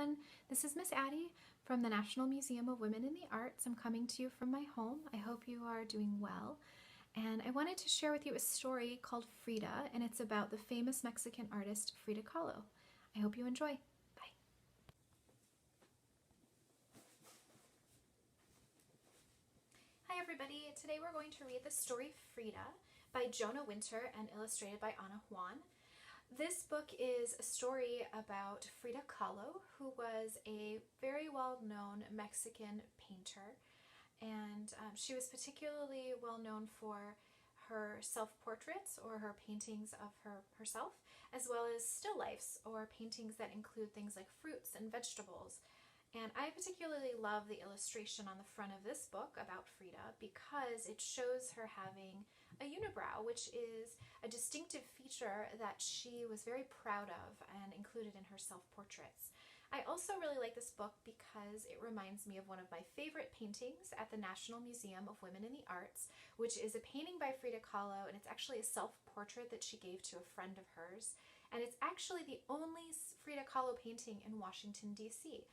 everyone. This is Miss Addie from the National Museum of Women in the Arts. I'm coming to you from my home. I hope you are doing well. And I wanted to share with you a story called Frida, and it's about the famous Mexican artist Frida Kahlo. I hope you enjoy. Bye. Hi everybody. Today we're going to read the story Frida by Jonah Winter and illustrated by Ana Juan. This book is a story about Frida Kahlo, who was a very well-known Mexican painter, and she was particularly well known for her self-portraits or her paintings of herself, as well as still lifes or paintings that include things like fruits and vegetables. And I particularly love the illustration on the front of this book about Frida because it shows her having a unibrow, which is a distinctive feature that she was very proud of and included in her self-portraits. I also really like this book because it reminds me of one of my favorite paintings at the National Museum of Women in the Arts, which is a painting by Frida Kahlo, and it's actually a self-portrait that she gave to a friend of hers. And it's actually the only Frida Kahlo painting in Washington, D.C.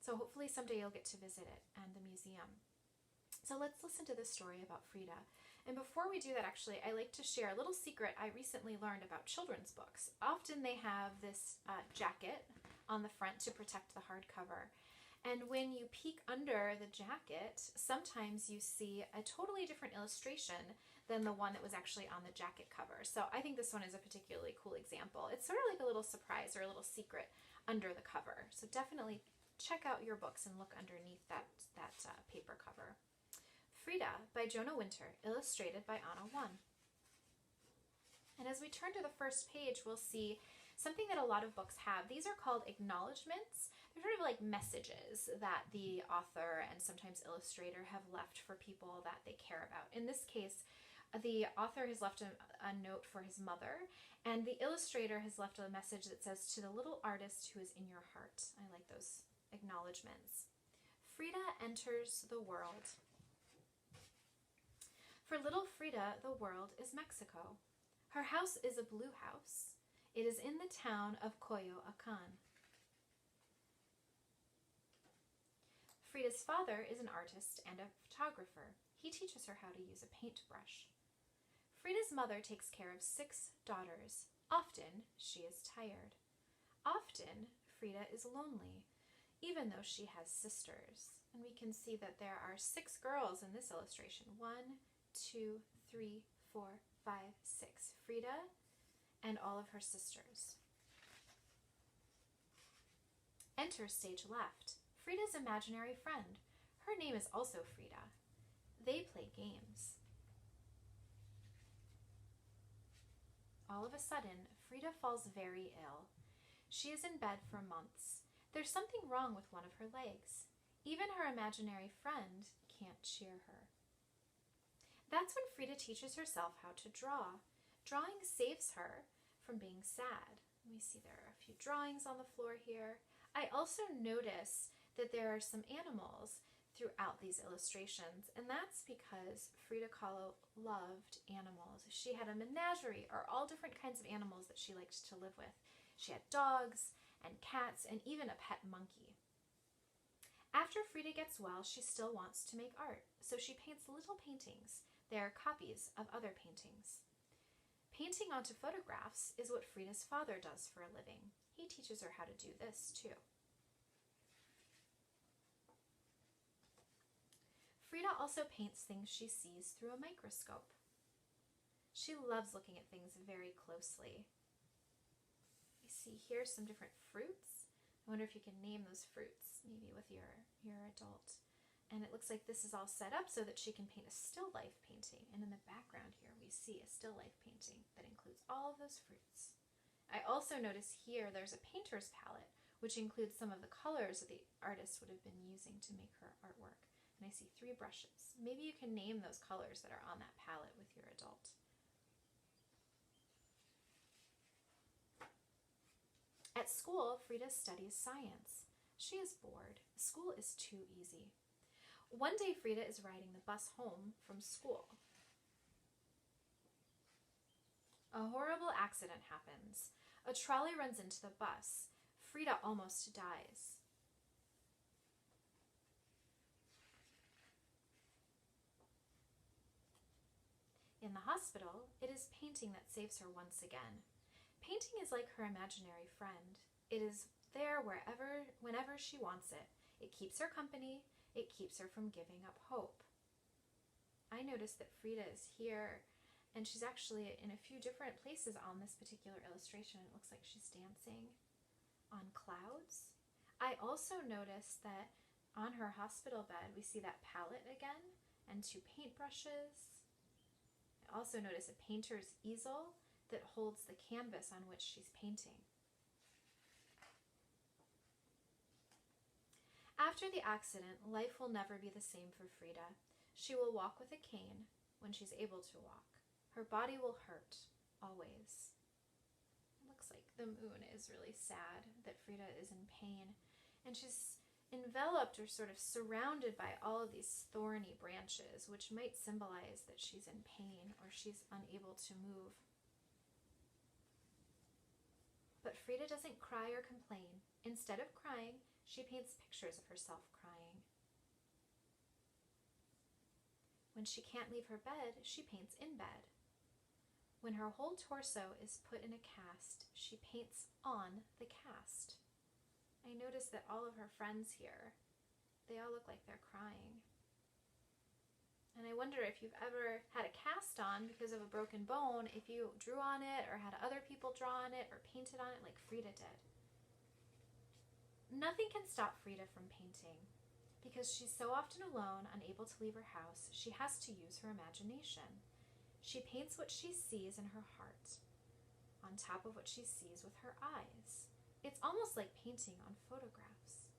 So hopefully someday you'll get to visit it and the museum. So let's listen to this story about Frida. And before we do that, actually, I like to share a little secret I recently learned about children's books. Often they have this jacket on the front to protect the hardcover. And when you peek under the jacket, sometimes you see a totally different illustration than the one that was actually on the jacket cover. So I think this one is a particularly cool example. It's sort of like a little surprise or a little secret under the cover. So definitely check out your books and look underneath that paper cover. Frida by Jonah Winter, illustrated by Ana Juan. And as we turn to the first page, we'll see something that a lot of books have. These are called acknowledgments. They're sort of like messages that the author and sometimes illustrator have left for people that they care about. In this case, the author has left a note for his mother, and the illustrator has left a message that says, "To the little artist who is in your heart." I like those acknowledgments. Frida enters the world. For little Frida, the world is Mexico. Her house is a blue house. It is in the town of Coyoacan. Frida's father is an artist and a photographer. He teaches her how to use a paintbrush. Frida's mother takes care of 6 daughters. Often, she is tired. Often, Frida is lonely, even though she has sisters. And we can see that there are 6 girls in this illustration. 1, 2, 3, 4, 5, 6. Frida and all of her sisters. Enter stage left. Frida's imaginary friend. Her name is also Frida. They play games. All of a sudden, Frida falls very ill. She is in bed for months. There's something wrong with one of her legs. Even her imaginary friend can't cheer her. That's when Frida teaches herself how to draw. Drawing saves her from being sad. We see there are a few drawings on the floor here. I also notice that there are some animals throughout these illustrations, and that's because Frida Kahlo loved animals. She had a menagerie, or all different kinds of animals that she liked to live with. She had dogs and cats and even a pet monkey. After Frida gets well, she still wants to make art, so she paints little paintings. They are copies of other paintings. Painting onto photographs is what Frida's father does for a living. He teaches her how to do this too. Frida also paints things she sees through a microscope. She loves looking at things very closely. You see here some different fruits. I wonder if you can name those fruits, maybe with your adult. And it looks like this is all set up so that she can paint a still life painting. And in the background here, we see a still life painting that includes all of those fruits. I also notice here there's a painter's palette, which includes some of the colors that the artist would have been using to make her artwork. And I see 3 brushes. Maybe you can name those colors that are on that palette with your adult. At school, Frida studies science. She is bored. School is too easy. One day, Frida is riding the bus home from school. A horrible accident happens. A trolley runs into the bus. Frida almost dies. In the hospital, it is painting that saves her once again. Painting is like her imaginary friend. It is there whenever she wants it. It keeps her company. It keeps her from giving up hope. I noticed that Frida is here, and she's actually in a few different places on this particular illustration. It looks like she's dancing on clouds. I also noticed that on her hospital bed, we see that palette again and two paintbrushes. I also notice a painter's easel that holds the canvas on which she's painting. After the accident, life will never be the same for Frida. She will walk with a cane when she's able to walk. Her body will hurt, always. It looks like the moon is really sad that Frida is in pain, and she's enveloped or sort of surrounded by all of these thorny branches, which might symbolize that she's in pain or she's unable to move. But Frida doesn't cry or complain. Instead of crying, she paints pictures of herself crying. When she can't leave her bed, she paints in bed. When her whole torso is put in a cast, she paints on the cast. I noticed that all of her friends here, they all look like they're crying. And I wonder if you've ever had a cast on because of a broken bone, if you drew on it or had other people draw on it or painted on it like Frida did. Nothing can stop Frida from painting. Because she's so often alone, unable to leave her house, she has to use her imagination. She paints what she sees in her heart, on top of what she sees with her eyes. It's almost like painting on photographs.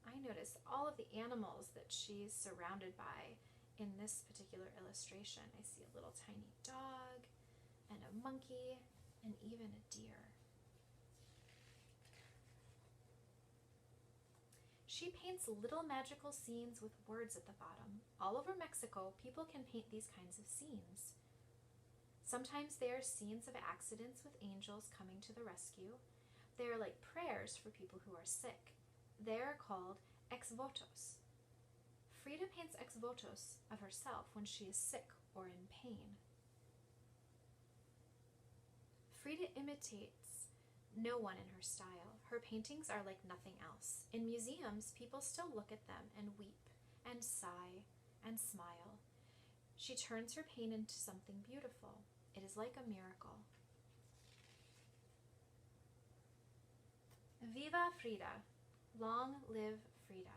I notice all of the animals that she's surrounded by in this particular illustration. I see a little tiny dog, and a monkey, and even a deer. She paints little magical scenes with words at the bottom. All over Mexico, people can paint these kinds of scenes. Sometimes they are scenes of accidents with angels coming to the rescue. They are like prayers for people who are sick. They are called ex votos. Frida paints ex votos of herself when she is sick or in pain. Frida imitates no one in her style. Her paintings are like nothing else. In museums, people still look at them and weep and sigh and smile. She turns her pain into something beautiful. It is like a miracle. Viva Frida! Long live Frida!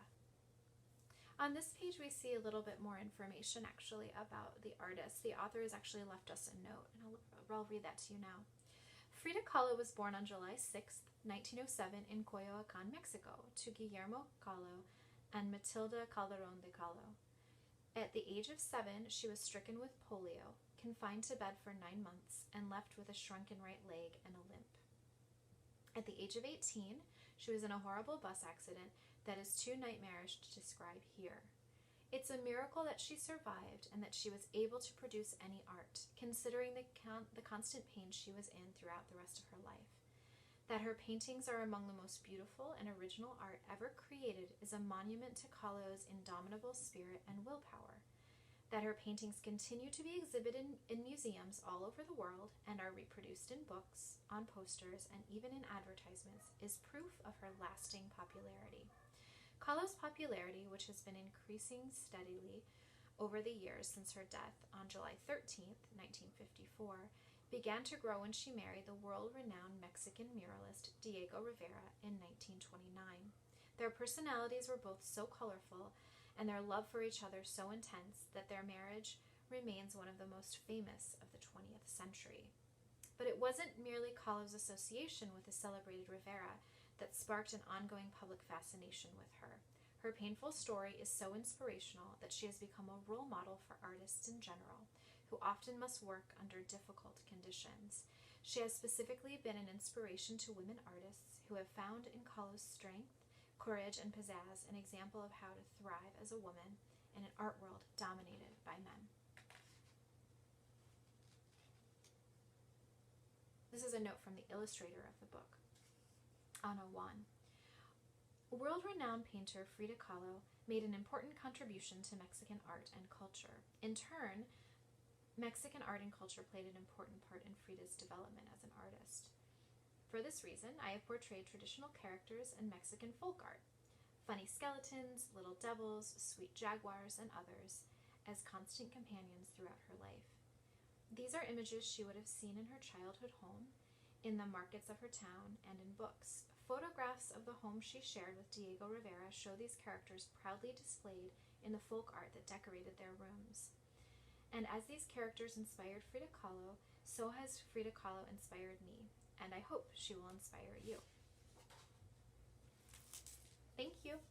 On this page, we see a little bit more information actually about the artist. The author has actually left us a note, and I'll read that to you now. Frida Kahlo was born on July 6th, 1907 in Coyoacan, Mexico, to Guillermo Kahlo and Matilda Calderon de Kahlo. At the age of 7, she was stricken with polio, confined to bed for 9 months, and left with a shrunken right leg and a limp. At the age of 18, she was in a horrible bus accident that is too nightmarish to describe here. It's a miracle that she survived and that she was able to produce any art, considering the constant pain she was in throughout the rest of her life. That her paintings are among the most beautiful and original art ever created is a monument to Kahlo's indomitable spirit and willpower. That her paintings continue to be exhibited in museums all over the world and are reproduced in books, on posters, and even in advertisements is proof of her lasting popularity. Kahlo's popularity, which has been increasing steadily over the years since her death on July 13th, 1954, began to grow when she married the world-renowned Mexican muralist Diego Rivera in 1929. Their personalities were both so colorful and their love for each other so intense that their marriage remains one of the most famous of the 20th century. But it wasn't merely Kahlo's association with the celebrated Rivera that sparked an ongoing public fascination with her. Her painful story is so inspirational that she has become a role model for artists in general, who often must work under difficult conditions. She has specifically been an inspiration to women artists who have found in Kahlo's strength, courage, and pizzazz an example of how to thrive as a woman in an art world dominated by men. This is a note from the illustrator of the book, Ana Juan. World-renowned painter Frida Kahlo made an important contribution to Mexican art and culture. In turn, Mexican art and culture played an important part in Frida's development as an artist. For this reason, I have portrayed traditional characters in Mexican folk art, funny skeletons, little devils, sweet jaguars, and others, as constant companions throughout her life. These are images she would have seen in her childhood home, in the markets of her town, and in books. Photographs of the home she shared with Diego Rivera show these characters proudly displayed in the folk art that decorated their rooms. And as these characters inspired Frida Kahlo, so has Frida Kahlo inspired me, and I hope she will inspire you. Thank you.